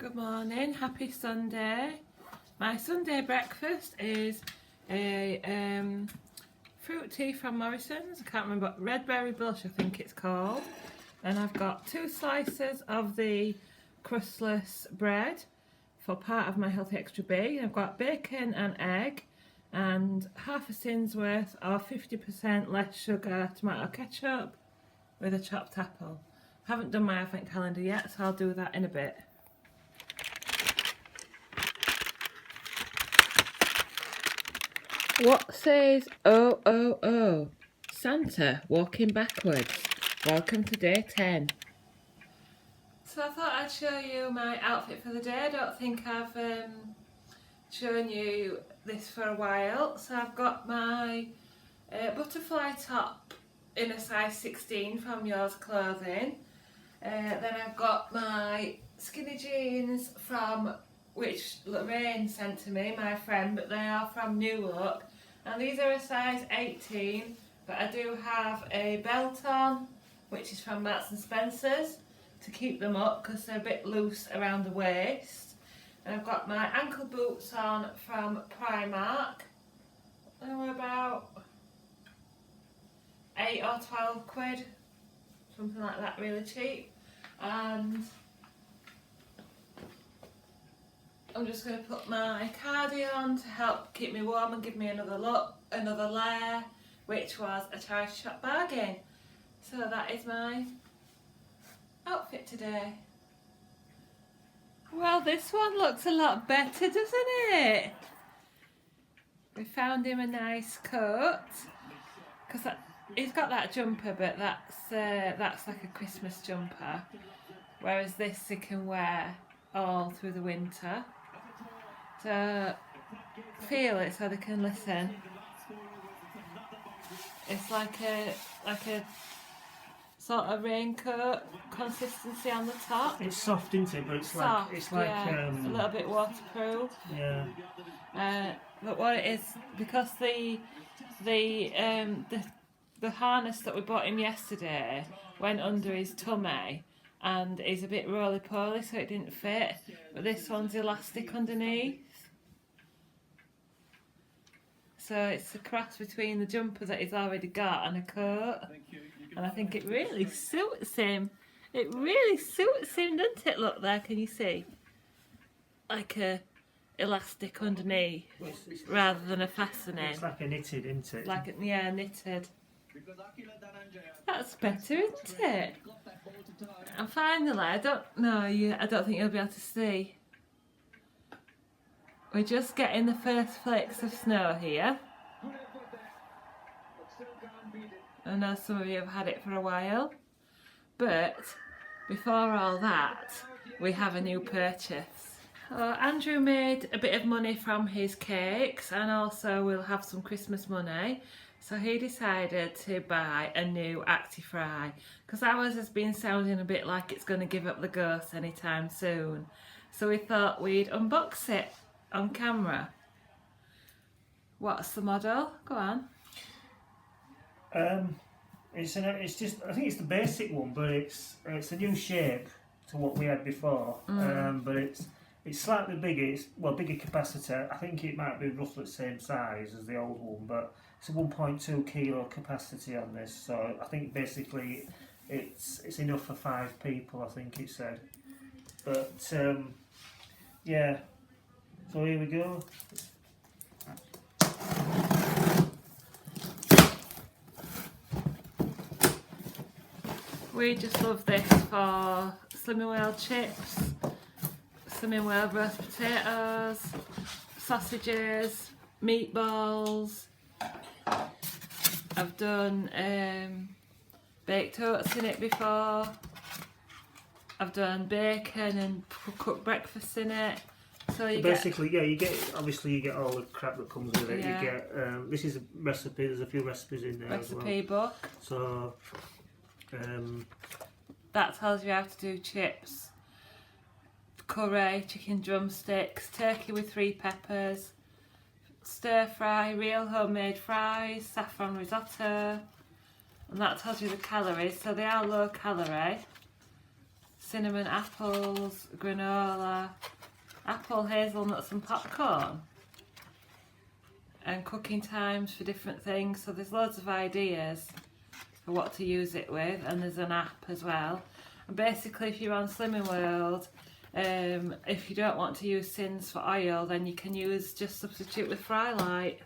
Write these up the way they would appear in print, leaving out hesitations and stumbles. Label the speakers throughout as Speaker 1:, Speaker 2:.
Speaker 1: Good morning, happy Sunday. My Sunday breakfast is a fruit tea from Morrison's. I can't remember, red berry blush I think it's called. And I've got 2 slices of the crustless bread for part of my healthy extra B. I've got bacon and egg and half a sin's worth of 50% less sugar tomato ketchup with a chopped apple. I haven't done my advent calendar yet, so I'll do that in a bit. What says oh oh oh? Santa walking backwards. Welcome to day 10. So I thought I'd show you my outfit for the day. I don't think I've shown you this for a while. So I've got my butterfly top in a size 16 from Yours Clothing. Then I've got my skinny jeans from which Lorraine sent to me, my friend, but they are from New Look. And these are a size 18, but I do have a belt on, which is from Marks and Spencer's, to keep them up because they're a bit loose around the waist. And I've got my ankle boots on from Primark. They were about 8 or 12 quid, something like that, really cheap. And I'm just going to put my cardigan on to help keep me warm and give me another layer, which was a charity shop bargain. So that is my outfit today. Well, this one looks a lot better, doesn't it? We found him a nice coat because he's got that jumper, but that's like a Christmas jumper, whereas this he can wear all through the winter. So feel it so they can listen. It's like a sort of raincoat consistency on the top.
Speaker 2: It's soft, isn't it? But it's
Speaker 1: soft,
Speaker 2: yeah.
Speaker 1: A little bit waterproof.
Speaker 2: Yeah.
Speaker 1: But what it is, because the harness that we bought him yesterday went under his tummy, and he's a bit roly-poly, so it didn't fit. But this one's elastic underneath. So it's a cross between the jumper that he's already got and a coat. And I think it really suits him. It really suits him, doesn't it? Look there, can you see? Like a elastic underneath, rather than a fastening.
Speaker 2: It's like a knitted, isn't it?
Speaker 1: Like yeah, knitted. That's better, isn't it? And finally, I don't think you'll be able to see. We're just getting the first flakes of snow here. I know some of you have had it for a while, but before all that, we have a new purchase. Andrew made a bit of money from his cakes, and also we'll have some Christmas money. So he decided to buy a new Actifry, because ours has been sounding a bit like it's going to give up the ghost anytime soon. So we thought we'd unbox it on camera. What's the model? Go on.
Speaker 2: It's just, I think it's the basic one, but it's a new shape to what we had before. But it's slightly bigger. It's bigger capacitor. I think it might be roughly the same size as the old one, but it's a 1.2 kilo capacity on this. So I think basically it's enough for 5 people, I think it said. But yeah. So here we go.
Speaker 1: We just love this for Slimming World chips, Slimming World roast potatoes, sausages, meatballs. I've done baked oats in it before. I've done bacon and cooked breakfast in it. So
Speaker 2: basically, you get all the crap that comes with it.
Speaker 1: Yeah.
Speaker 2: You get this is a recipe. There's a few recipes in there as well.
Speaker 1: Recipe book.
Speaker 2: So
Speaker 1: that tells you how to do chips, curry, chicken drumsticks, turkey with 3 peppers, stir fry, real homemade fries, saffron risotto, and that tells you the calories. So they are low calorie. cinnamon apples, granola, apple, hazelnuts and popcorn. And cooking times for different things. So there's loads of ideas for what to use it with, and there's an app as well. And basically if you're on Slimming World, if you don't want to use Sins for oil, then you can just substitute with Fry Light.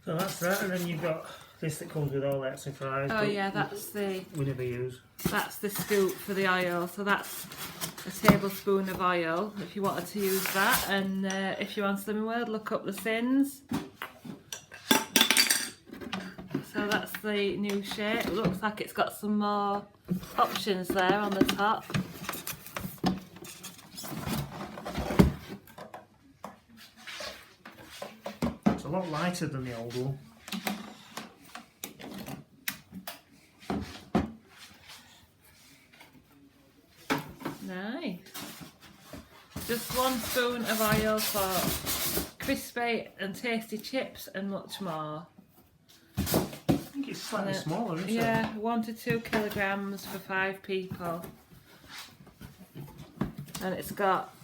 Speaker 2: So that's that, and then you've got this that comes with all Actifry.
Speaker 1: Oh yeah, that's
Speaker 2: we never use.
Speaker 1: That's the scoop for the oil. So that's a tablespoon of oil if you wanted to use that. And if you're on Slimming World, look up the Sins. So that's the new shape. It looks like it's got some more options there on the top.
Speaker 2: It's a lot lighter than the old one.
Speaker 1: Nice. Just 1 spoon of oil for crispy and tasty chips and much more.
Speaker 2: I think it's slightly smaller, isn't it?
Speaker 1: Yeah, 1 to 2 kilograms for 5 people. And it's got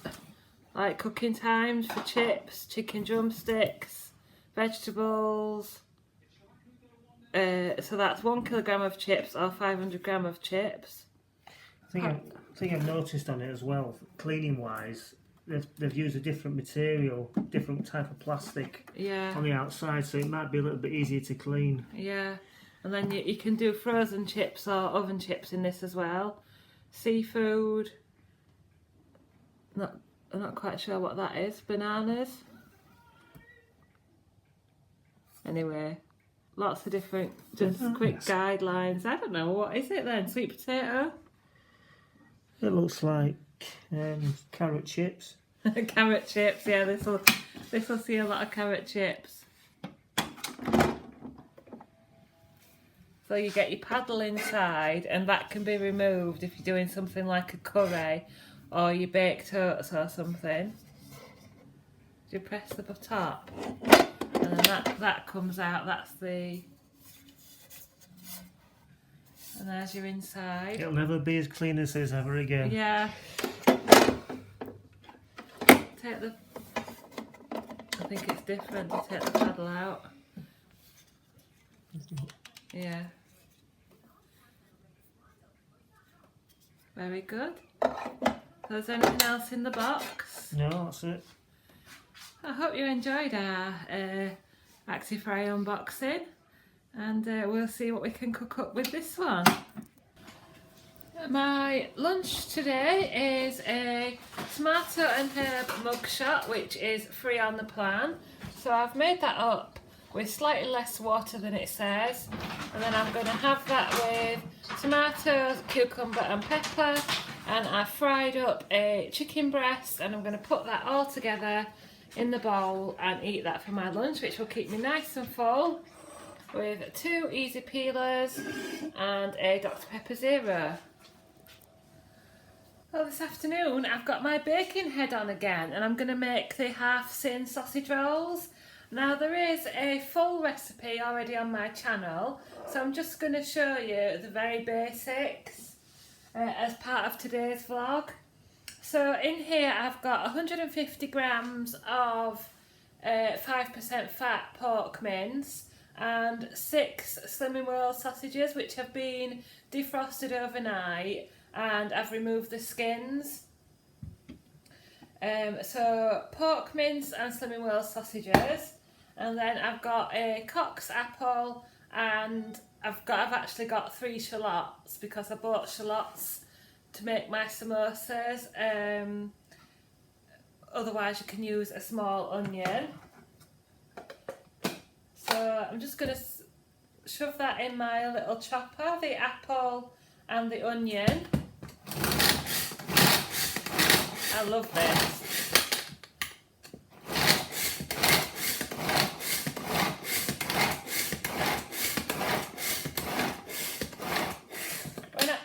Speaker 1: like cooking times for chips, chicken drumsticks, vegetables. So that's 1 kilogram of chips or 500 gram of chips.
Speaker 2: I think I've noticed on it as well, cleaning wise, they've used a different material, different type of plastic on the outside, so it might be a little bit easier to clean.
Speaker 1: Yeah, and then you can do frozen chips or oven chips in this as well. Seafood. I'm not quite sure what that is. Bananas. Anyway, lots of different, just quick guidelines. I don't know, what is it then? Sweet potato?
Speaker 2: It looks like carrot chips.
Speaker 1: Carrot chips, yeah, this will see a lot of carrot chips. So you get your paddle inside, and that can be removed if you're doing something like a curry or your baked oats or something. You press the top, and then that comes out. That's the. And there's your inside.
Speaker 2: It'll never be as clean as this ever again.
Speaker 1: Yeah. Take the. I think it's different to take the paddle out. Yeah. Very good. So is there anything else in the box?
Speaker 2: No, that's it.
Speaker 1: I hope you enjoyed our Actifry unboxing, and we'll see what we can cook up with this one. My lunch today is a tomato and herb mugshot, which is free on the plan. So I've made that up with slightly less water than it says, and then I'm going to have that with tomatoes, cucumber and pepper, and I've fried up a chicken breast, and I'm going to put that all together in the bowl and eat that for my lunch, which will keep me nice and full, with 2 easy peelers and a Dr Pepper Zero. Well, this afternoon I've got my baking head on again, and I'm going to make the half-sin sausage rolls. Now there is a full recipe already on my channel, so I'm just going to show you the very basics as part of today's vlog. So in here I've got 150 grams of 5% fat pork mince and 6 Slimming World sausages, which have been defrosted overnight, and I've removed the skins. So pork mince and Slimming World sausages, and then I've got a Cox apple, and I've actually got 3 shallots because I bought shallots to make my samosas. Otherwise you can use a small onion. So I'm just going to shove that in my little chopper, the apple and the onion. I love this.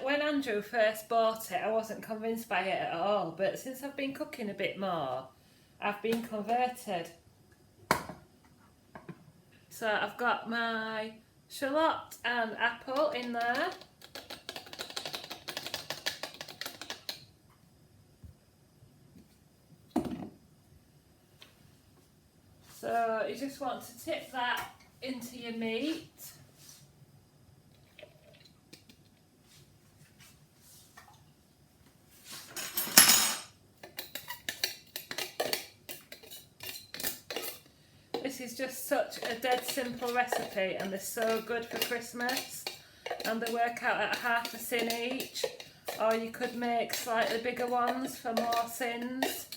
Speaker 1: When Andrew first bought it, I wasn't convinced by it at all, but since I've been cooking a bit more, I've been converted. So I've got my shallot and apple in there. So you just want to tip that into your meat. This is just such a dead simple recipe, and they're so good for Christmas, and they work out at half a sin each, or you could make slightly bigger ones for more sins.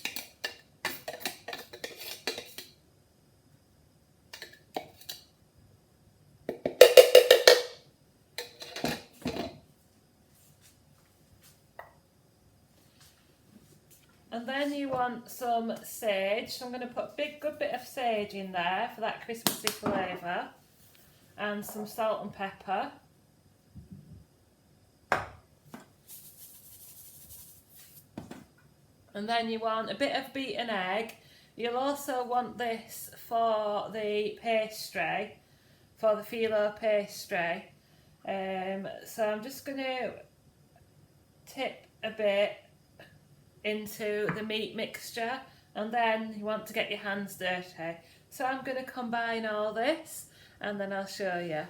Speaker 1: And then you want some sage, so I'm going to put a big good bit of sage in there for that Christmassy flavour, and some salt and pepper. And then you want a bit of beaten egg. You'll also want this for the pastry, for the phyllo pastry. So I'm just going to tip a bit into the meat mixture, and then you want to get your hands dirty. So I'm going to combine all this and then I'll show you.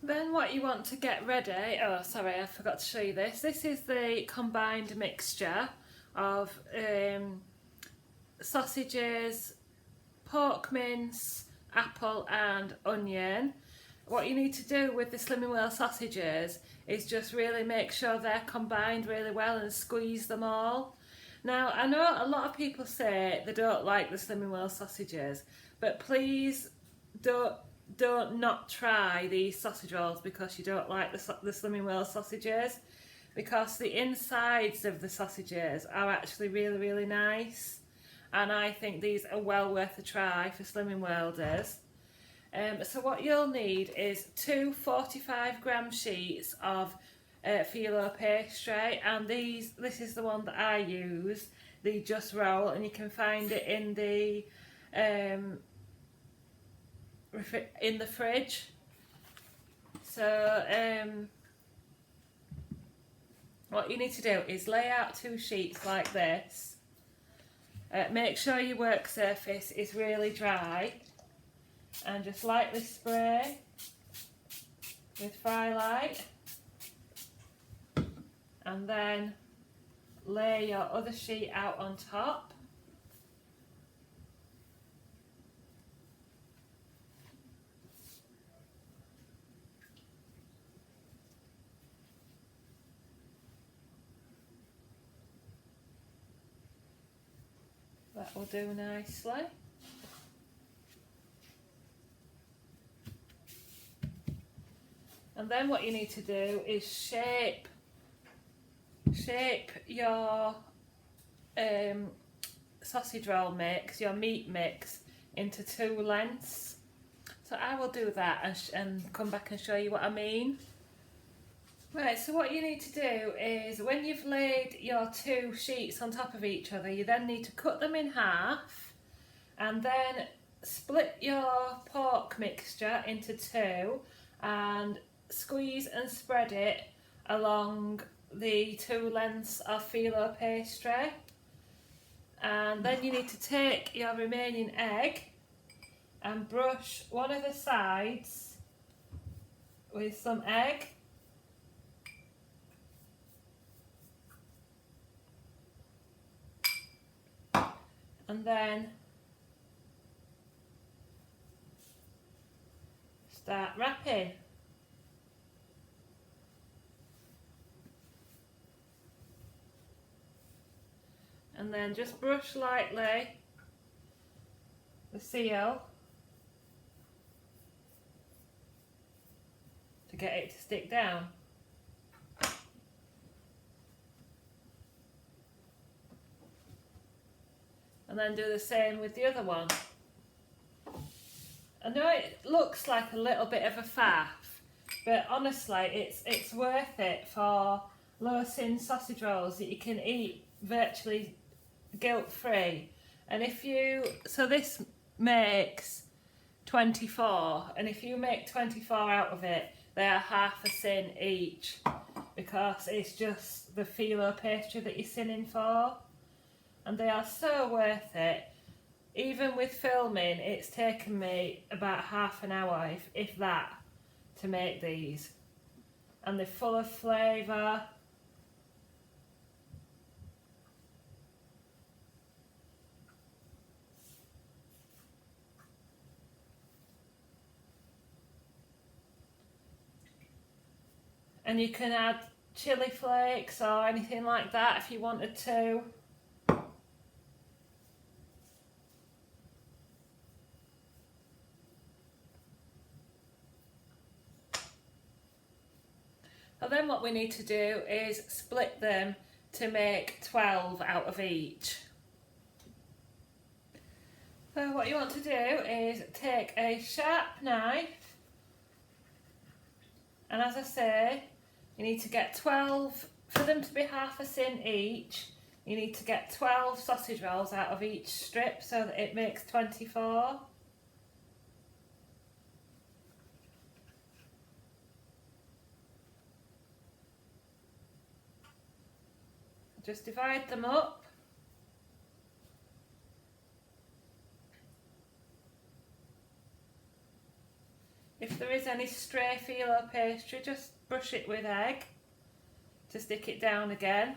Speaker 1: Then what you want to get ready, oh sorry I forgot to show you this. This is the combined mixture of sausages, pork mince, apple and onion. What you need to do with the Slimming World sausages is just really make sure they're combined really well and squeeze them all. Now, I know a lot of people say they don't like the Slimming World sausages, but please don't not try these sausage rolls because you don't like the Slimming World sausages, because the insides of the sausages are actually really, really nice, and I think these are well worth a try for Slimming Worlders. So what you'll need is 2 45-gram sheets of phyllo pastry, and this is the one that I use, the Just Roll, and you can find it in the fridge. So what you need to do is lay out 2 sheets like this. Make sure your work surface is really dry, and just lightly spray with Fry Light. And then lay your other sheet out on top. That will do nicely. And then what you need to do is shape your sausage roll mix, your meat mix, into 2 lengths. So I will do that and come back and show you what I mean. Right, so what you need to do is when you've laid your 2 sheets on top of each other, you then need to cut them in half, and then split your pork mixture into 2 and squeeze and spread it along the 2 lengths of phyllo pastry. And then you need to take your remaining egg and brush one of the sides with some egg, and then start wrapping. And then just brush lightly the seal to get it to stick down. And then do the same with the other one. I know it looks like a little bit of a faff, but honestly it's worth it for low sin sausage rolls that you can eat virtually guilt-free. And so this makes 24, and if you make 24 out of it, they are half a sin each, because it's just the phyllo pastry that you're sinning for, and they are so worth it. Even with filming, it's taken me about half an hour, if that, to make these, and they're full of flavour. And you can add chili flakes or anything like that if you wanted to. And then what we need to do is split them to make 12 out of each. So what you want to do is take a sharp knife, and as I say, you need to get 12, for them to be half a sin each, you need to get 12 sausage rolls out of each strip so that it makes 24. Just divide them up. If there is any stray phyllo pastry, just brush it with egg to stick it down again.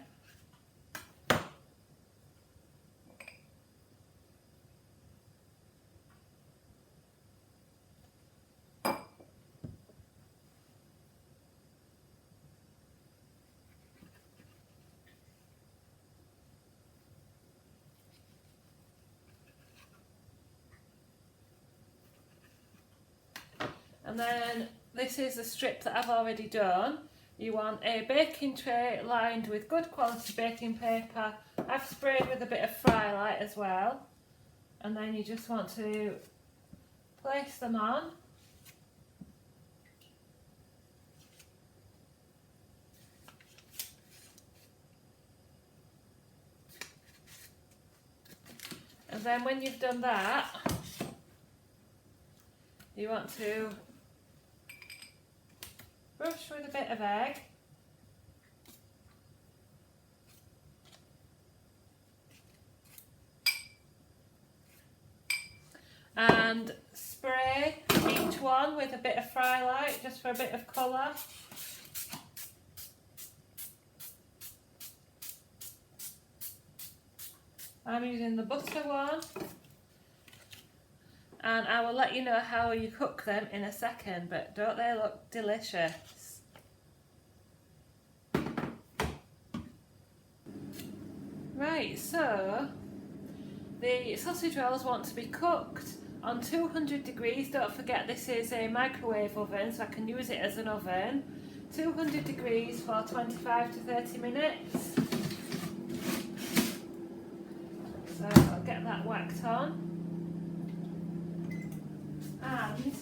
Speaker 1: And then this is the strip that I've already done. You want a baking tray lined with good quality baking paper. I've sprayed with a bit of fry light as well. And then you just want to place them on. And then when you've done that, you want to brush with a bit of egg. And spray each one with a bit of fry light just for a bit of colour. I'm using the butter one. And I will let you know how you cook them in a second, but don't they look delicious? Right, so the sausage rolls want to be cooked on 200 degrees. Don't forget this is a microwave oven, so I can use it as an oven. 200 degrees for 25 to 30 minutes. So I'll get that whacked on. And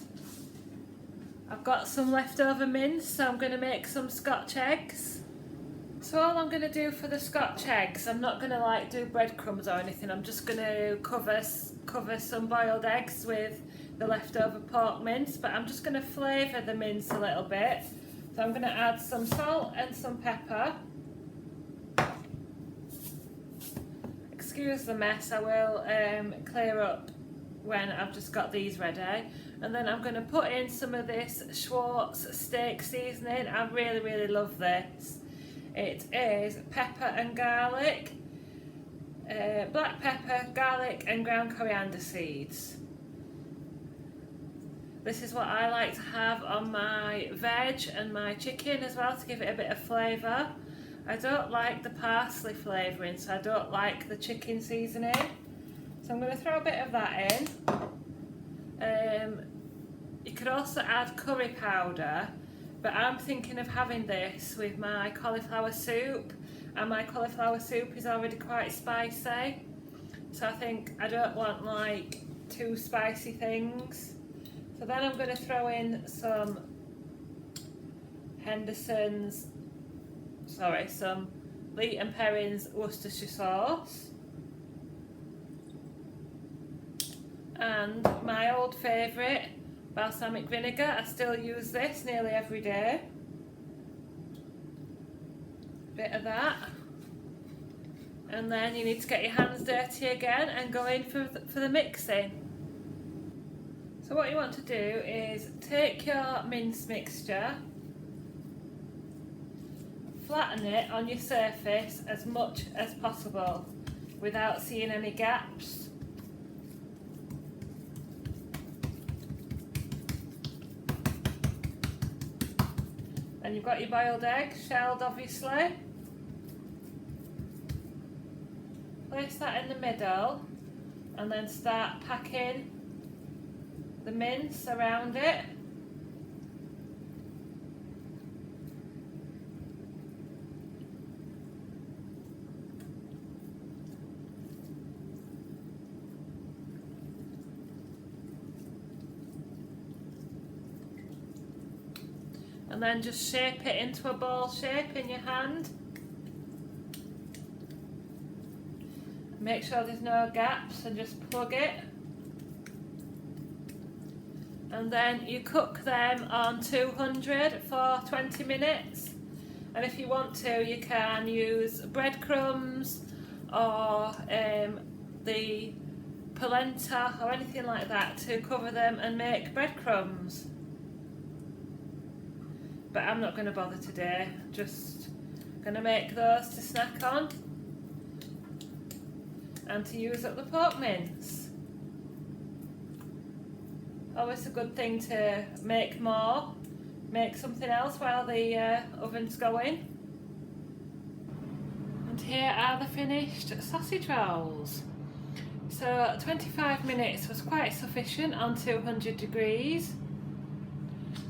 Speaker 1: I've got some leftover mince, so I'm going to make some Scotch eggs. So all I'm going to do for the Scotch eggs, I'm not going to like do breadcrumbs or anything, I'm just going to cover some boiled eggs with the leftover pork mince, but I'm just going to flavour the mince a little bit. So I'm going to add some salt and some pepper. Excuse the mess, I will clear up when I've just got these ready. And then I'm going to put in some of this Schwartz steak seasoning. I really love this. It is pepper and garlic, black pepper, garlic and ground coriander seeds. This is what I like to have on my veg and my chicken as well, to give it a bit of flavour. I don't like the parsley flavouring, so I don't like the chicken seasoning. So I'm going to throw a bit of that in. You could also add curry powder, but I'm thinking of having this with my cauliflower soup, and my cauliflower soup is already quite spicy, so I think I don't want like too spicy things. So then I'm going to throw in some some Lee and Perrins Worcestershire sauce. And my old favourite, balsamic vinegar. I still use this nearly every day. Bit of that. And then you need to get your hands dirty again and go in for the mixing. So what you want to do is take your mince mixture, flatten it on your surface as much as possible without seeing any gaps. Then you've got your boiled egg, shelled obviously. Place that in the middle and then start packing the mince around it. And then just shape it into a ball shape in your hand. Make sure there's no gaps and just plug it. And then you cook them on 200 for 20 minutes. And if you want to, you can use breadcrumbs or the polenta or anything like that to cover them and make breadcrumbs. But I'm not going to bother today, just going to make those to snack on and to use up the pork mince. Always a good thing to make more, make something else while the oven's going. And here are the finished sausage rolls. So 25 minutes was quite sufficient on 200 degrees.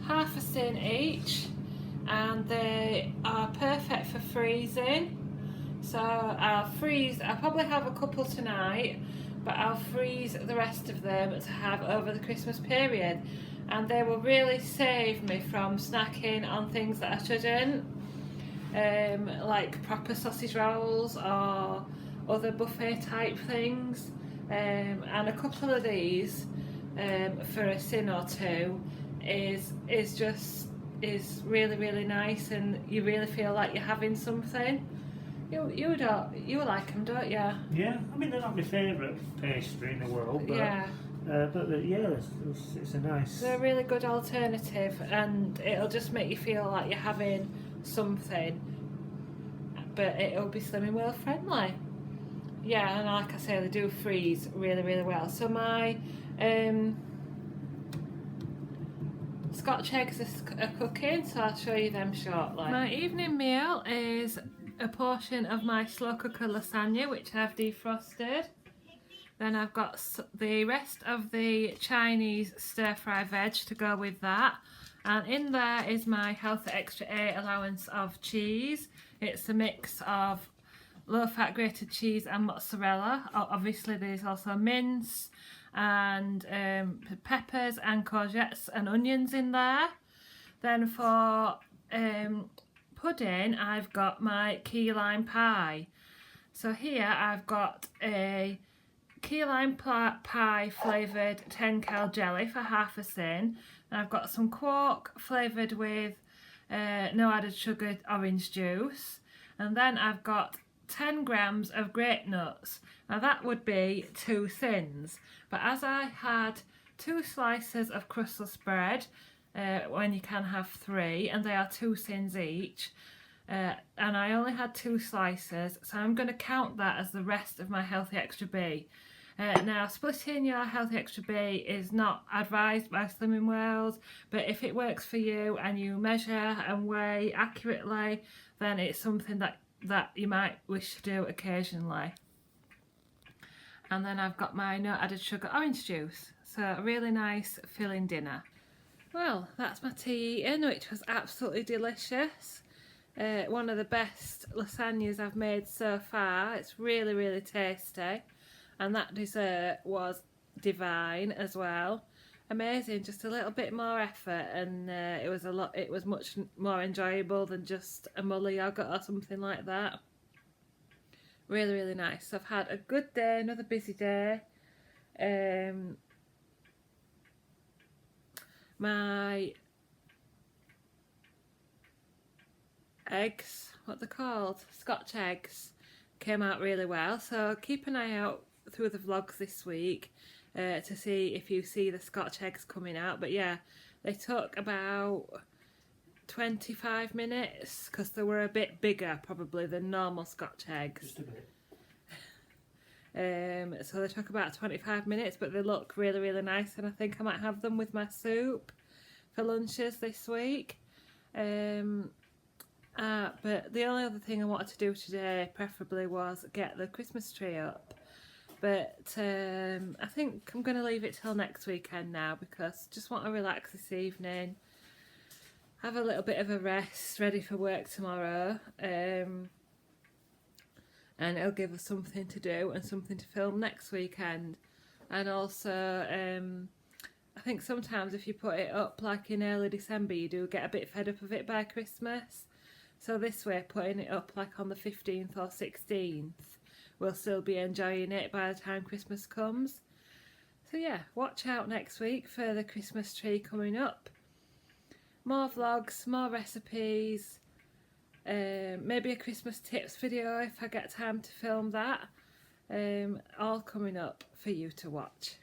Speaker 1: Half a tin each, and they are perfect for freezing. So I'll probably have a couple tonight, but I'll freeze the rest of them to have over the Christmas period, and they will really save me from snacking on things that I shouldn't, like proper sausage rolls or other buffet type things, and a couple of these for a tin or two is really nice, and you really feel like you're having something. You like them, don't you?
Speaker 2: Yeah, I mean they're not my favourite pastry in the world, but
Speaker 1: yeah,
Speaker 2: it's a nice.
Speaker 1: They're a really good alternative, and it'll just make you feel like you're having something, but it'll be Slimming World friendly. Yeah, and like I say, they do freeze really well. So my Scotch eggs are cooking, so I'll show you them shortly. My evening meal is a portion of my slow cooker lasagna, which I've defrosted. Then I've got the rest of the Chinese stir fry veg to go with that. And in there is my Healthy Extra A allowance of cheese. It's a mix of low-fat grated cheese and mozzarella. Obviously there's also mince and peppers and courgettes and onions in there. Then for pudding, I've got my key lime pie. So here I've got a key lime pie flavoured 10 cal jelly for half a tin, and I've got some quark flavoured with no added sugar orange juice, and then I've got 10 grams of grape nuts. Now that would be 2 thins, but as I had 2 slices of crustless bread, when you can have 3, and they are 2 thins each, and I only had 2 slices, so I'm going to count that as the rest of my Healthy Extra B. Now, splitting your Healthy Extra B is not advised by Slimming World, but if it works for you and you measure and weigh accurately, then it's something that you might wish to do occasionally. And then I've got my no added sugar orange juice, so a really nice filling dinner. Well, that's my tea eating, which was absolutely delicious. One of the best lasagnas I've made so far. It's really tasty, and that dessert was divine as well. Amazing, just a little bit more effort, and it was much more enjoyable than just a muller yogurt or something like that. Really nice. So I've had a good day, another busy day. my eggs, what they're called, Scotch eggs, came out really well. So keep an eye out through the vlogs this week to see if you see the Scotch eggs coming out. But yeah, they took about 25 minutes because they were a bit bigger probably than normal Scotch eggs.
Speaker 2: Just a bit.
Speaker 1: So they took about 25 minutes, but they look really, really nice, and I think I might have them with my soup for lunches this week. But the only other thing I wanted to do today, preferably, was get the Christmas tree up. But I think I'm going to leave it till next weekend now, because I just want to relax this evening, have a little bit of a rest, ready for work tomorrow. And it'll give us something to do and something to film next weekend. And also, I think sometimes if you put it up like in early December, you do get a bit fed up of it by Christmas. So this way, putting it up like on the 15th or 16th, we'll still be enjoying it by the time Christmas comes. So yeah, watch out next week for the Christmas tree coming up. More vlogs, more recipes, maybe a Christmas tips video if I get time to film that. All coming up for you to watch.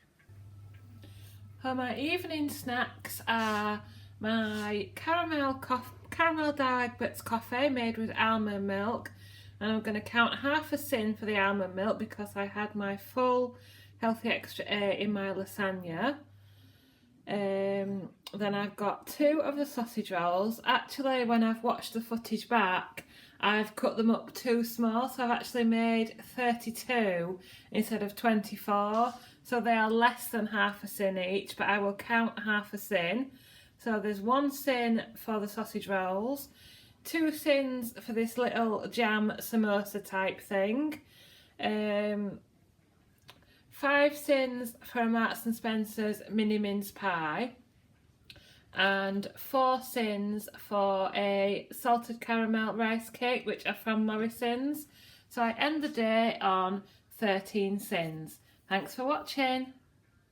Speaker 1: So my evening snacks are my caramel Diagbats coffee made with almond milk, and I'm going to count half a sin for the almond milk because I had my full healthy extra A in my lasagna. Then I've got 2 of the sausage rolls. Actually, when I've watched the footage back, I've cut them up too small, so I've actually made 32 instead of 24. So they are less than half a sin each, but I will count half a sin. So there's 1 sin for the sausage rolls, 2 sins for this little jam samosa type thing, 5 sins for a Marks and Spencer's mini mince pie, and 4 sins for a salted caramel rice cake, which are from Morrison's. So I end the day on 13 sins. Thanks for watching.